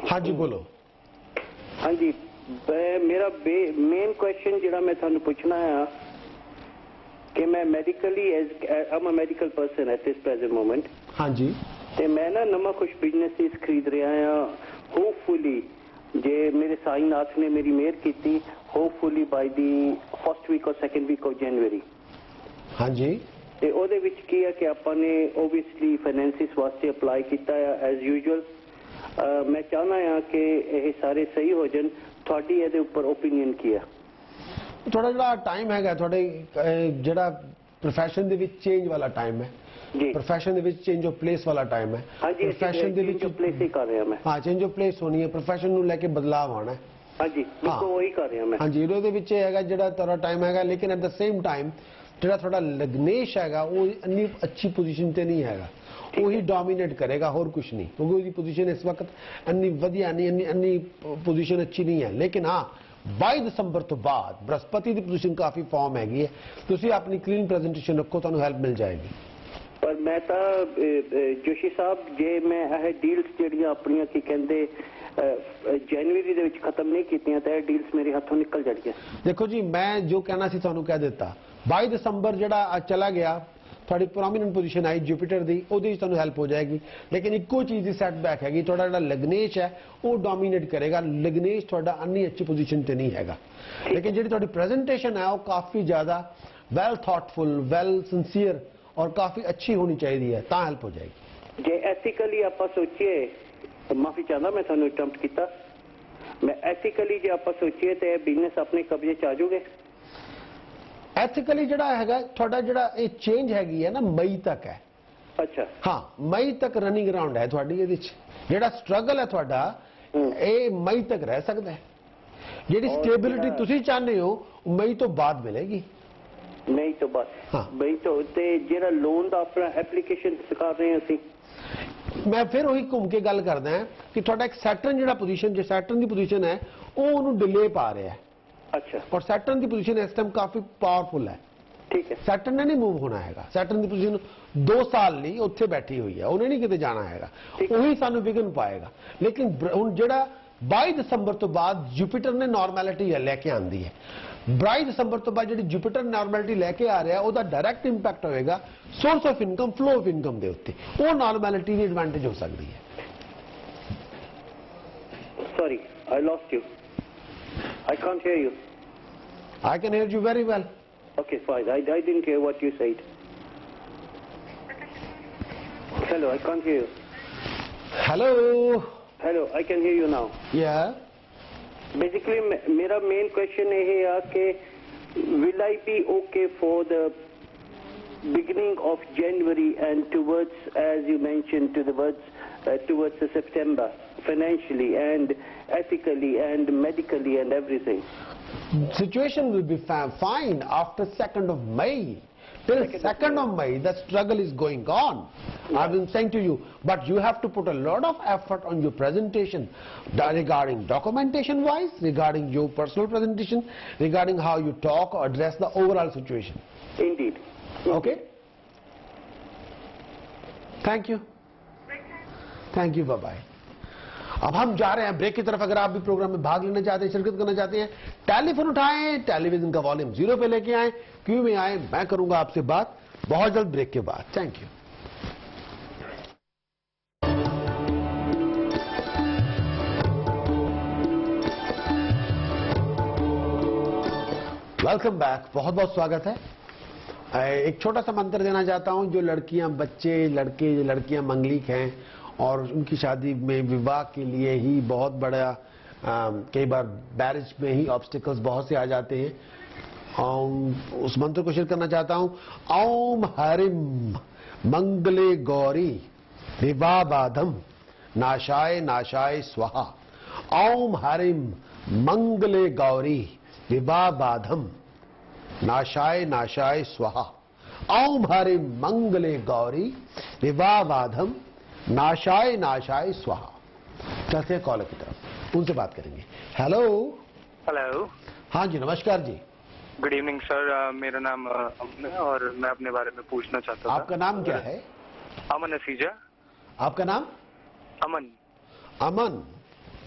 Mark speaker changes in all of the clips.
Speaker 1: हाँ जी बोलो।
Speaker 2: हाँ जी, मेरा मेन क्वेश्चन जिहड़ा मैं थानू पूछना है कि मैं medically I am a medical person at this present moment.
Speaker 1: हाँ जी।
Speaker 2: ते मैं ना नवा कुछ बिजनेस खरीद रहा हाँ, होपफुली जे मेरे साईनाथ ने मेरी मेहर की, hopefully by the first week और सेकंड वीक ऑफ जनवरी।
Speaker 1: हाँ जी।
Speaker 2: ते ओदे विच की है कि आपां ने ओबवियसली फाइनेंसिस वास्ते अप्लाई किया एज यूजुअल। मैं चाहना हाँ कि ये सारे सही हो जान, थोड़ी ये ऊपर ओपीनियन की है?
Speaker 1: थोड़ा जरा टाइम है थोड़े जरा प्रोफेशन दे विच चेंज वाला टाइम है जी, प्रोफेशन दे विच चेंज ऑफ प्लेस वाला टाइम है।
Speaker 2: हाँ जी,
Speaker 1: प्रोफेशन दे विच
Speaker 2: प्लेस ही कर रहा मैं।
Speaker 1: हाँ, चेंज ऑफ प्लेस होनी है, प्रोफेशन नू लेके बदलाव आना है।
Speaker 2: हाँ जी, बिल्कुल वही कर रहा मैं।
Speaker 1: हाँ जी, ਇਹਦੇ ਵਿੱਚ ਹੈਗਾ ਜਿਹੜਾ ਤੁਹਾਡਾ ਟਾਈਮ ਹੈਗਾ, ਲੇਕਿਨ ਐਟ ਦ ਸੇਮ ਟਾਈਮ ਜਿਹੜਾ ਤੁਹਾਡਾ ਲਗਨੇਸ਼ ਹੈਗਾ ਉਹ ਇੰਨੀ ਅੱਛੀ ਪੋਜੀਸ਼ਨ ਤੇ ਨਹੀਂ ਹੈਗਾ, ਉਹੀ ਡੋਮੀਨੇਟ ਕਰੇਗਾ ਹੋਰ ਕੁਝ ਨਹੀਂ, ਕਿਉਂਕਿ ਉਹਦੀ ਪੋਜੀਸ਼ਨ ਇਸ ਵਕਤ ਇੰਨੀ ਵਧੀਆ ਨਹੀਂ, ਇੰਨੀ ਪੋਜੀਸ਼ਨ ਅੱਛੀ ਨਹੀਂ ਹੈ। ਲੇਕਿਨ ਹਾਂ 22 ਦਸੰਬਰ ਤੋਂ ਬਾਅਦ ਬ੍ਰਹਸਪਤੀ ਦੀ ਪੋਜੀਸ਼ਨ ਕਾਫੀ ਫਾਰਮ ਹੈਗੀ ਹੈ, ਤੁਸੀਂ ਆਪਣੀ ਕਲੀਨ ਪ੍ਰੈਜੈਂਟੇਸ਼ਨ ਰੱਖੋ, ਤੁਹਾਨੂੰ ਹੈਲਪ ਮਿਲ ਜਾਏਗੀ।
Speaker 2: पर मैं तो जोशी साहब जे मैं यह डील्स जड़ियां अपनियां की कहते जनवरी दे विच खत्म नहीं कीतियां तो डील्स मेरे हाथों निकल जाएगी।
Speaker 1: देखो जी, मैं जो कहना सी तुहानू कह दिता, 22 दसंबर जिहड़ा चला गया थोड़ी प्रोमिनेंट पोजीशन आई जुपिटर दी, ਉਹਦੇ ਵਿੱਚ ਤੁਹਾਨੂੰ ਹੈਲਪ ਹੋ ਜਾਏਗੀ। ਲੇਕਿਨ ਇੱਕੋ ਚੀਜ਼ ਦੀ ਸੈਟਬੈਕ ਹੈਗੀ, ਤੁਹਾਡਾ ਜਿਹੜਾ ਲਗਨੇਸ਼ ਹੈ ਉਹ ਡੋਮੀਨੇਟ ਕਰੇਗਾ। ਲਗਨੇਸ਼ ਤੁਹਾਡਾ ਇੰਨੀ ਅੱਛੀ ਪੋਜੀਸ਼ਨ ਤੇ ਨਹੀਂ ਹੈਗਾ, ਲੇਕਿਨ ਜਿਹੜੀ ਤੁਹਾਡੀ ਪ੍ਰੈਜੈਂਟੇਸ਼ਨ ਹੈ ਉਹ ਕਾਫੀ ਜ਼ਿਆਦਾ ਵੈਲ ਥਾਟਫੁਲ, ਵੈਲ ਸਿੰਸੀਅਰ और काफी अच्छी होनी चाहिए, ता हेल्प हो जाएगी।
Speaker 2: जे एथिकली आप सोचिए, माफी चाहता मैं थानू अटेम्प्ट किया, मैं एथिकली जे आप सोचिए तो बिजनेस अपने कब्जे च आ जाओगे?
Speaker 1: एथिकली जड़ा हैगा थोड़ा जड़ा ये चेंज हैगी है ना मई तक है।
Speaker 2: अच्छा
Speaker 1: हाँ, मई तक रनिंग ग्राउंड है थोड़ी, ये जेड़ा स्ट्रगल है थोड़ा ये मई तक रह सकता है। जेड़ी स्टेबिलिटी तुसी चाहते हो मई तो बाद मिलेगी।
Speaker 2: नहीं तो बस हाँ। भाई तो जेड़ा लोन का अपना एप्लीकेशन कर रहे हैं ਅਸੀਂ,
Speaker 1: मैं फिर वही घूम के गल करदा है कि थोड़ा एक सैटर्न जेड़ा पोजीशन जो सैटर्न की पोजीशन है वो उन्होंने डिले पा रहा है।
Speaker 2: अच्छा,
Speaker 1: और सैटर्न की पोजीशन इस टाइम काफी पावरफुल है।
Speaker 2: ठीक है,
Speaker 1: सैटर्न ने नहीं मूव होना है, सैटर्न की पोजीशन 2 साल ਲਈ ਉੱਥੇ बैठी हुई है, उन्हें नहीं किते जाना है, वही सानू विघन पाएगा। लेकिन हुण जेड़ा 22 दसंबर तो बाद जुपिटर ने नॉर्मैलिटी लेके आंदी है, 22 दसंबर तो बाद जी जुपिटर नॉर्मैलिटी लेके आ रहा है उसका डायरैक्ट इंपैक्ट होएगा source of income, flow of income के उत्ते, वो नॉर्मैलिटी की एडवांटेज हो सकती है।
Speaker 2: Sorry I lost you, I can't hear you.
Speaker 1: I can hear you very well.
Speaker 2: Okay fine, I didn't hear what you said. Hello, I can't hear you.
Speaker 1: Hello
Speaker 2: hello, I can hear you now.
Speaker 1: Yeah
Speaker 2: basically मेरा main question ये है कि will I be okay for the beginning of January and towards, as you mentioned, towards September, financially and ethically and medically and everything?
Speaker 1: Situation will be fine after 2nd of May. Till 2nd of May, the struggle is going on. Yeah. I've been saying to you, but you have to put a lot of effort on your presentation regarding documentation wise, regarding your personal presentation, regarding how you talk or address the overall situation.
Speaker 2: Indeed.
Speaker 1: Okay? Thank you. Thank you. Bye-bye. अब हम जा रहे हैं break की तरफ। अगर आप भी प्रोग्राम में भाग लेना चाहते हैं, शिरकत करना चाहते हैं, टेलीफोन उठाएं, टेलीविजन का वॉल्यूम 0 पे लेके आए, क्यों में आए, मैं करूंगा आपसे बात बहुत जल्द ब्रेक के बाद। Thank you. वेलकम बैक, बहुत बहुत स्वागत है। एक छोटा सा मंत्र देना चाहता हूं, जो लड़कियां, बच्चे, लड़के, लड़कियां मंगलिक हैं और उनकी शादी में विवाह के लिए ही बहुत बड़ा कई बार मैरिज में ही ऑब्स्टिकल्स बहुत से आ जाते हैं। उस मंत्र को शेयर करना चाहता हूं। ओम हरिम मंगले गौरी विवाबाधम नाशाय नाशाय स्वाहा। ओम हरिम मंगले गौरी विवाबाधम नाशाय नाशाय स्वाहा। ओम हरिम मंगले गौरी विवाबाधम नाशाय नाशाय स्वाहा। चलते हैं कॉलर की तरफ, उनसे बात करेंगे। हेलो।
Speaker 3: हेलो।
Speaker 1: हाँ जी, नमस्कार जी।
Speaker 3: गुड इवनिंग सर, मेरा नाम अमन है और मैं अपने बारे में पूछना चाहता था।
Speaker 1: आपका नाम क्या है?
Speaker 3: अमन असीजा।
Speaker 1: आपका नाम?
Speaker 3: अमन।
Speaker 1: अमन।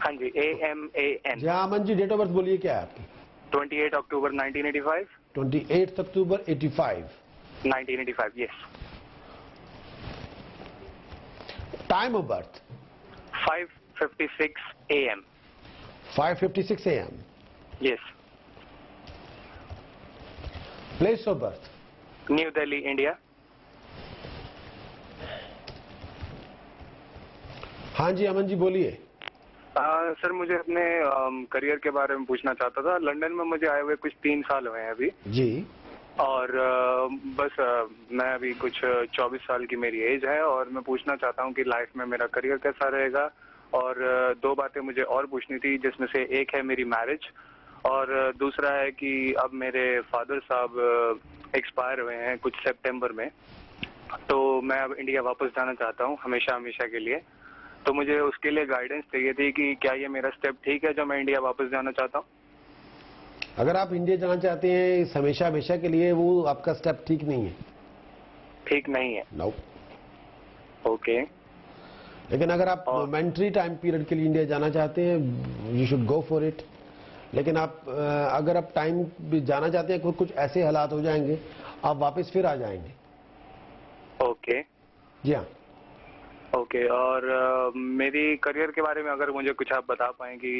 Speaker 3: हाँ जी, AMAN।
Speaker 1: जी हाँ, Aman ji, date of birth बोलिए क्या है आपकी?
Speaker 3: 28 अक्टूबर 1985।
Speaker 1: 28 अक्टूबर 85।
Speaker 3: 1985, yes.
Speaker 1: Time of birth?
Speaker 3: 5:56 AM।
Speaker 1: 5:56 AM।
Speaker 3: Yes.
Speaker 1: Place of birth?
Speaker 3: New Delhi, India.
Speaker 1: हाँ जी अमन जी बोलिए।
Speaker 3: सर, मुझे अपने करियर के बारे में पूछना चाहता था। लंदन में मुझे आए हुए कुछ 3 साल हुए हैं अभी।
Speaker 1: जी।
Speaker 3: और बस मैं अभी कुछ 24 साल की मेरी एज है, और मैं पूछना चाहता हूँ कि लाइफ में मेरा करियर कैसा रहेगा। और 2 बातें मुझे और पूछनी थी, जिसमें से एक है मेरी मैरिज, और दूसरा है कि अब मेरे फादर साहब एक्सपायर हुए हैं कुछ सितंबर में, तो मैं अब इंडिया वापस जाना चाहता हूँ हमेशा हमेशा के लिए। तो मुझे उसके लिए गाइडेंस चाहिए थी कि क्या ये मेरा स्टेप ठीक है जो मैं इंडिया वापस जाना चाहता हूँ।
Speaker 1: अगर आप इंडिया जाना चाहते हैं इस हमेशा हमेशा के लिए, वो आपका स्टेप ठीक नहीं है।
Speaker 3: ठीक नहीं है?
Speaker 1: नो।
Speaker 3: ओके।
Speaker 1: लेकिन अगर आप मोमेंट्री टाइम पीरियड के लिए इंडिया जाना चाहते हैं, you should go for it. लेकिन आप अगर आप टाइम भी जाना चाहते हैं, कुछ ऐसे हालात हो जाएंगे आप वापस फिर आ जाएंगे।
Speaker 3: ओके।
Speaker 1: जी हाँ।
Speaker 3: ओके। और मेरी करियर के बारे में अगर मुझे कुछ आप बता पाएं कि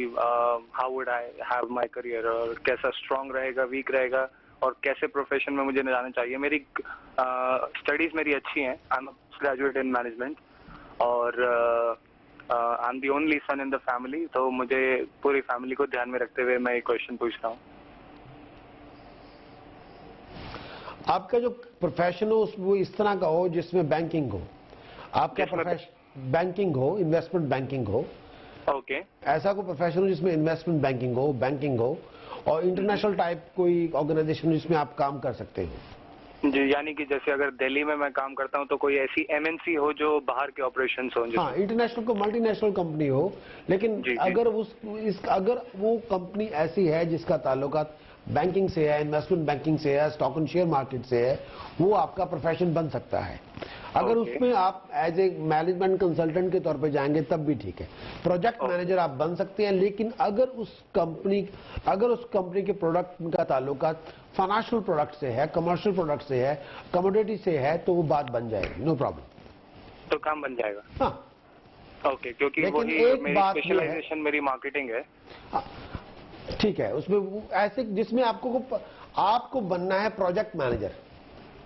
Speaker 3: how would I have my career, और कैसा स्ट्रांग रहेगा, वीक रहेगा, और कैसे प्रोफेशन में मुझे जाना चाहिए। मेरी स्टडीज मेरी अच्छी हैं। I am graduate in management, और I am the only son in the family, तो मुझे पूरी फैमिली को ध्यान में रखते हुए मैं एक क्वेश्चन पूछ रहा हूँ।
Speaker 1: आपका जो प्रोफेशन हो वो इस तरह का हो जिसमें बैंकिंग हो। आपका प्रोफेशन बैंकिंग हो, इन्वेस्टमेंट बैंकिंग हो।
Speaker 3: ओके।
Speaker 1: ऐसा कोई प्रोफेशन हो जिसमें इन्वेस्टमेंट बैंकिंग हो, बैंकिंग हो, और इंटरनेशनल टाइप कोई ऑर्गेनाइजेशन हो जिसमें आप काम कर सकते हो।
Speaker 3: जी, यानी कि जैसे अगर दिल्ली में मैं काम करता हूँ तो कोई ऐसी MNC हो जो बाहर के ऑपरेशंस हो।
Speaker 1: हाँ, इंटरनेशनल को मल्टीनेशनल कंपनी हो, लेकिन
Speaker 3: जी, जी।
Speaker 1: अगर वो कंपनी ऐसी है जिसका ताल्लुकात बैंकिंग से है, इन्वेस्टमेंट बैंकिंग से है, स्टॉक एंड शेयर मार्केट से है, वो आपका प्रोफेशन बन सकता है। अगर उसमें आप एज ए मैनेजमेंट कंसल्टेंट के तौर पे जाएंगे तब भी ठीक है। प्रोजेक्ट मैनेजर आप बन सकते हैं, लेकिन अगर उस कंपनी के प्रोडक्ट का ताल्लुकात फाइनेंशियल प्रोडक्ट से है, कमर्शियल प्रोडक्ट से है, कमोडिटी से है, तो वो बात बन जाएगी, नो प्रॉब्लम।
Speaker 3: तो काम बन जाएगा।
Speaker 1: हाँ।
Speaker 3: ओके, क्योंकि
Speaker 1: लेकिन
Speaker 3: वही
Speaker 1: एक
Speaker 3: मेरी
Speaker 1: बात
Speaker 3: स्पेशलाइजेशन मेरी मार्केटिंग है।
Speaker 1: ठीक है, उसमें ऐसे जिसमें आपको बनना है project manager.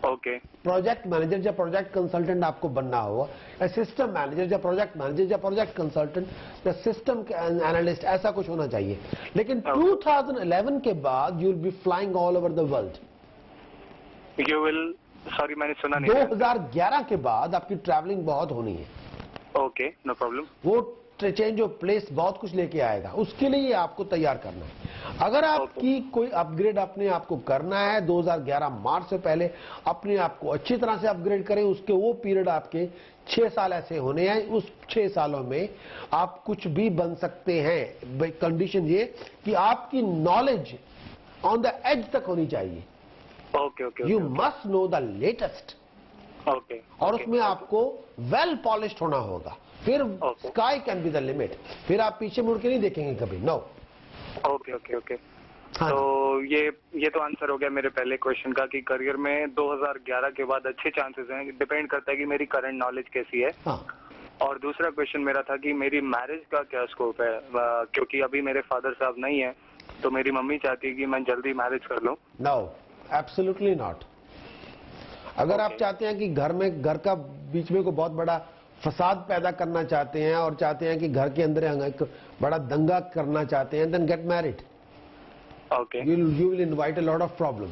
Speaker 3: Okay.
Speaker 1: Project manager या प्रोजेक्ट कंसल्टेंट आपको बनना होगा, या सिस्टम मैनेजर या प्रोजेक्ट मैनेजर या प्रोजेक्ट कंसल्टेंट या सिस्टम एनालिस्ट, ऐसा कुछ होना चाहिए। लेकिन 2011 के बाद you will be flying all over the world.
Speaker 3: You will, sorry मैंने सुना नहीं।
Speaker 1: 2011 के बाद आपकी ट्रैवलिंग बहुत होनी है।
Speaker 3: Okay, no problem.
Speaker 1: वो चेंज ऑफ प्लेस बहुत कुछ लेके आएगा, उसके लिए आपको तैयार करना है। अगर आपकी कोई अपग्रेड अपने आप को करना है 2011 मार्च से पहले, अपने आप को अच्छी तरह से अपग्रेड करें। उसके वो पीरियड आपके 6 साल ऐसे होने हैं, उस 6 सालों में आप कुछ भी बन सकते हैं। कंडीशन ये कि आपकी नॉलेज ऑन द एज तक होनी चाहिए।
Speaker 3: Okay okay.
Speaker 1: You must know the latest.
Speaker 3: Okay.
Speaker 1: और उसमें आपको वेल पॉलिश्ड होना होगा, फिर sky can be the limit. फिर आप पीछे मुड़ के नहीं देखेंगे कभी। नो।
Speaker 3: Okay okay okay.
Speaker 1: हाँ।
Speaker 3: तो ये तो आंसर हो गया मेरे पहले क्वेश्चन का कि करियर में 2011 के बाद अच्छे चांसेस हैं। डिपेंड करता है कि मेरी करंट नॉलेज कैसी है।
Speaker 1: हाँ।
Speaker 3: और दूसरा क्वेश्चन मेरा था कि मेरी मैरिज का क्या स्कोप है, क्योंकि अभी मेरे फादर साहब नहीं है, तो मेरी मम्मी चाहती है कि मैं जल्दी मैरिज कर लूं।
Speaker 1: No, absolutely not. अगर आप चाहते हैं कि घर का बीच में को बहुत बड़ा फसाद पैदा करना चाहते हैं और चाहते हैं कि घर के अंदर एक बड़ा दंगा करना चाहते हैं, then get married.
Speaker 3: Okay.
Speaker 1: You will invite a lot of problem.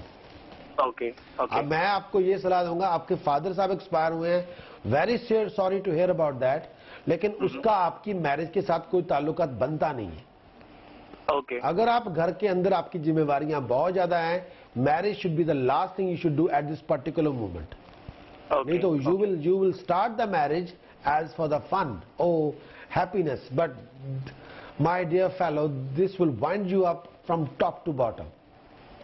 Speaker 3: Okay okay.
Speaker 1: अब मैं आपको ये सलाह दूंगा, आपके फादर साहब एक्सपायर हुए हैं, very sorry to hear about that, लेकिन उसका आपकी मैरिज के साथ कोई ताल्लुकात बनता नहीं है।
Speaker 3: ओके।
Speaker 1: अगर आप घर के अंदर आपकी जिम्मेवारियां बहुत ज्यादा हैं, marriage should be the last thing you should do at this particular moment. नहीं तो you will start the marriage as for the fun, oh happiness, but my dear fellow, this will wind you up from top to bottom.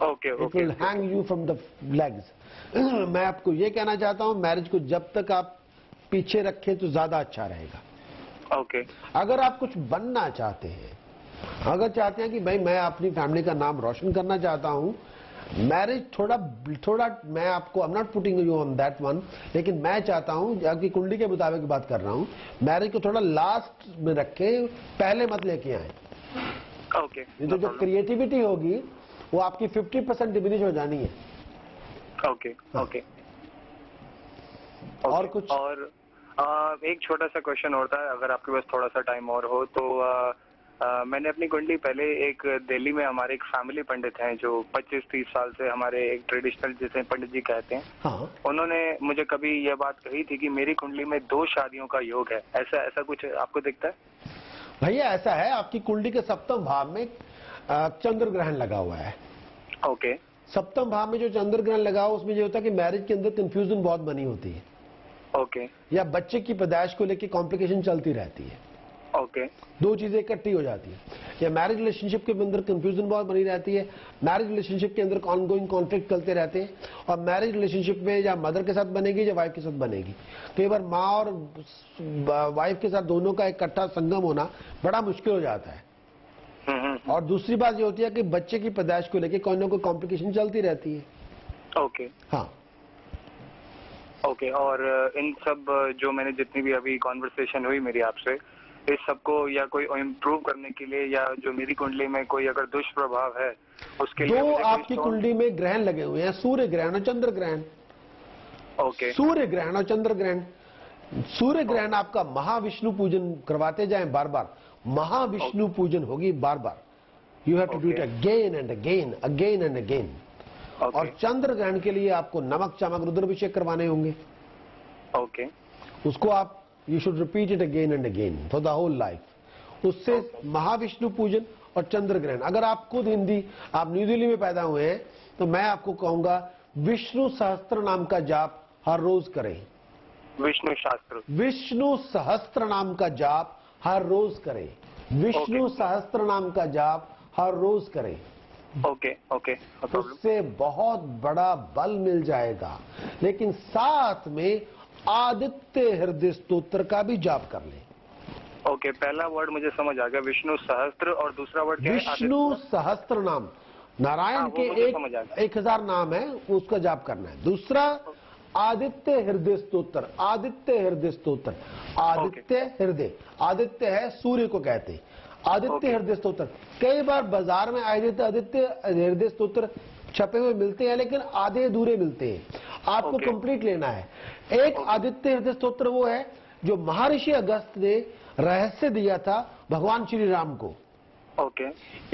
Speaker 3: Okay,
Speaker 1: it will hang you from the legs. मैं आपको ये कहना चाहता हूँ, marriage को जब तक आप पीछे रखें तो ज्यादा अच्छा रहेगा।
Speaker 3: ओके।
Speaker 1: अगर आप कुछ बनना चाहते हैं अगर चाहते हैं कि भाई मैं अपनी फैमिली का नाम रोशन करना चाहता हूं, मैरिज थोड़ा मैं आपको, I am not putting you on that one, लेकिन मैं चाहता हूं, आपकी कुंडली के मुताबिक बात कर रहा हूं, मैरिज को थोड़ा लास्ट में रखें, पहले मत लेके आए।
Speaker 3: ओके।
Speaker 1: तो जो क्रिएटिविटी होगी वो आपकी 50% डिमिनिश हो जानी है।
Speaker 3: Okay okay.
Speaker 1: और कुछ?
Speaker 3: और एक छोटा सा क्वेश्चन और था, अगर आपके पास थोड़ा सा टाइम और हो तो। मैंने अपनी कुंडली पहले एक दिल्ली में हमारे एक फैमिली पंडित हैं जो 25-30 साल से हमारे एक ट्रेडिशनल जिसे पंडित जी कहते हैं,
Speaker 1: हाँ।
Speaker 3: उन्होंने मुझे कभी यह बात कही थी कि मेरी कुंडली में 2 शादियों का योग है। ऐसा कुछ आपको दिखता है?
Speaker 1: भैया ऐसा है, आपकी कुंडली के सप्तम भाव में चंद्र ग्रहण लगा हुआ है।
Speaker 3: ओके।
Speaker 1: सप्तम भाव में जो चंद्र ग्रहण लगा हुआ उसमें ये होता है कि मैरिज के अंदर कंफ्यूजन बहुत बनी होती है।
Speaker 3: ओके।
Speaker 1: या बच्चे की पैदाइश को लेकर कॉम्प्लिकेशन चलती रहती है।
Speaker 3: ओके।
Speaker 1: दो चीजें इकट्ठी हो जाती है। या मैरिज रिलेशनशिप के अंदर कंफ्यूजन बहुत बनी रहती है, मैरिज रिलेशनशिप के अंदर ऑनगोइंग कॉन्फ्लिक्ट चलते रहते हैं, और मैरिज रिलेशनशिप में या मदर के साथ बनेगी या वाइफ के साथ बनेगी। कई बार माँ और वाइफ के साथ दोनों का इकट्ठा संगम होना बड़ा मुश्किल हो जाता है। और दूसरी बात ये होती है कि बच्चे की पैदाइश को लेकर कोई ना कोई कॉम्प्लिकेशन चलती रहती है।
Speaker 3: ओके।
Speaker 1: हाँ।
Speaker 3: ओके। और इन सब जो मैंने जितनी भी अभी कॉन्वर्सेशन हुई मेरी आपसे, इस सबको या कोई इम्प्रूव करने के लिए, या जो मेरी कुंडली में कोई अगर दुष्प्रभाव है उसके लिए
Speaker 1: दो आपकी कुंडली में ग्रहण लगे हुए हैं, सूर्य ग्रहण और चंद्र ग्रहण।
Speaker 3: ओके।
Speaker 1: सूर्य ग्रहण और चंद्र ग्रहण। सूर्य ग्रहण आपका महाविष्णु पूजन करवाते जाएं बार बार, महाविष्णु पूजन होगी बार बार। You have to do it again and again, again and again. और चंद्र ग्रहण के लिए आपको नमक चामक रुद्राभिषेक करवाने होंगे।
Speaker 3: ओके।
Speaker 1: उसको आप you should repeat it again and again for the whole life. उससे महाविष्णु पूजन और चंद्र ग्रहण। अगर आप खुद हिंदी, आप न्यू दिल्ली में पैदा हुए हैं, तो मैं आपको कहूंगा विष्णु सहस्त्र नाम का जाप हर रोज करें। विष्णु सहस्त्र नाम का जाप हर रोज करें। विष्णु सहस्त्र नाम का जाप हर रोज करें।
Speaker 3: Okay okay.
Speaker 1: उससे बहुत बड़ा बल मिल जाएगा। लेकिन साथ में आदित्य हृदय स्तोत्र का भी जाप कर लें।
Speaker 3: ओके। पहला वर्ड मुझे समझ आ गया, विष्णु सहस्त्र, और दूसरा वर्ड क्या है?
Speaker 1: विष्णु सहस्त्र नाम। नारायण के 1000 नाम है, उसका जाप करना है। दूसरा आदित्य हृदय स्तोत्र। आदित्य हृदय स्तोत्र। आदित्य हृदय, आदित्य है सूर्य को कहते हैं। आदित्य हृदय स्तोत्र। कई बार बाजार में आदित्य हृदय स्तोत्र छपे हुए मिलते हैं, लेकिन आधे अधूरे मिलते हैं। आपको कंप्लीट लेना है। एक आदित्य हृदय स्तोत्र वो है जो महर्षि अगस्त ने रहस्य दिया था भगवान श्री राम को।
Speaker 3: ओके।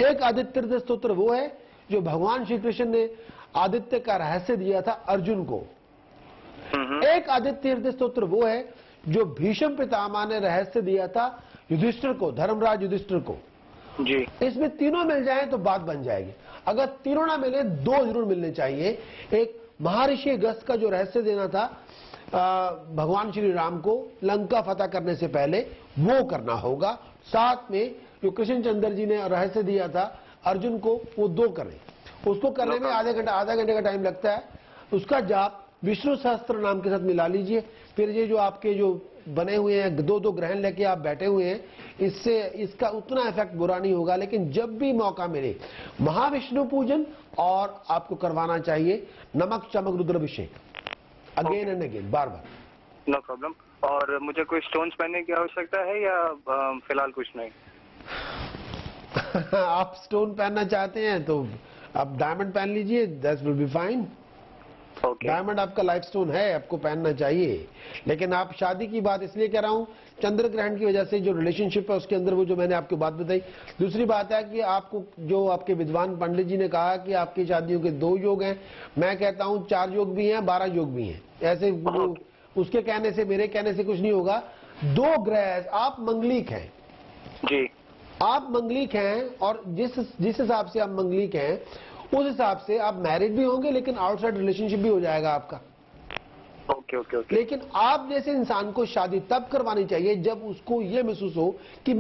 Speaker 1: एक आदित्य हृदय स्तोत्र वो है जो भगवान श्री कृष्ण ने आदित्य का रहस्य दिया था अर्जुन को। एक आदित्य हृदय स्तोत्र वो है जो भीष्म पितामह ने रहस्य दिया था युधिष्ठिर को, धर्मराज युधिष्ठिर को
Speaker 3: जी।
Speaker 1: इसमें तीनों मिल जाए तो बात बन जाएगी। अगर तीनों ना मिले, 2 जरूर मिलने चाहिए। एक महर्षि अगस्त का जो रहस्य देना था भगवान श्री राम को लंका फतह करने से पहले, वो करना होगा। साथ में जो कृष्ण चंद्र जी ने रहस्य दिया था अर्जुन को, वो 2 करें। उसको करने में आधे घंटे का टाइम लगता है। उसका जाप विष्णु सहस्त्र नाम के साथ मिला लीजिए। फिर ये जो आपके जो बने हुए हैं 2-2 ग्रहण लेके आप बैठे हुए हैं, इससे इसका उतना इफेक्ट बुरा नहीं होगा। लेकिन जब भी मौका मिले महाविष्णु पूजन और आपको करवाना चाहिए नमक चमक रुद्राभिषेक, अगेन एंड अगेन, बार बार।
Speaker 3: No problem. और मुझे कोई स्टोन्स पहनने की आवश्यकता है या फिलहाल कुछ नहीं?
Speaker 1: आप स्टोन पहनना चाहते हैं तो आप डायमंड पहन लीजिए, that will be fine. Diamond आपका लाइफ स्टोन है, आपको पहनना चाहिए। लेकिन आप शादी की बात इसलिए कह रहा हूं, चंद्र ग्रहण की वजह से जो रिलेशनशिप है उसके अंदर वो जो मैंने आपको बात बताई। दूसरी बात है कि आपको जो आपके विद्वान पंडित जी ने कहा कि आपकी शादियों के 2 योग हैं, मैं कहता हूं 4 योग भी हैं, 12 योग भी हैं। ऐसे उसके कहने से, मेरे कहने से कुछ नहीं होगा। 2 ग्रह, आप मंगलिक हैं
Speaker 3: जी,
Speaker 1: आप मंगलिक हैं, और जिस हिसाब से आप मंगलिक हैं उस हिसाब से आप मैरिड भी होंगे, लेकिन आउटसाइड रिलेशनशिप भी हो जाएगा आपका।
Speaker 3: Okay okay okay.
Speaker 1: लेकिन आप जैसे इंसान को शादी तब करवानी चाहिए जब उसको ये महसूस हो कि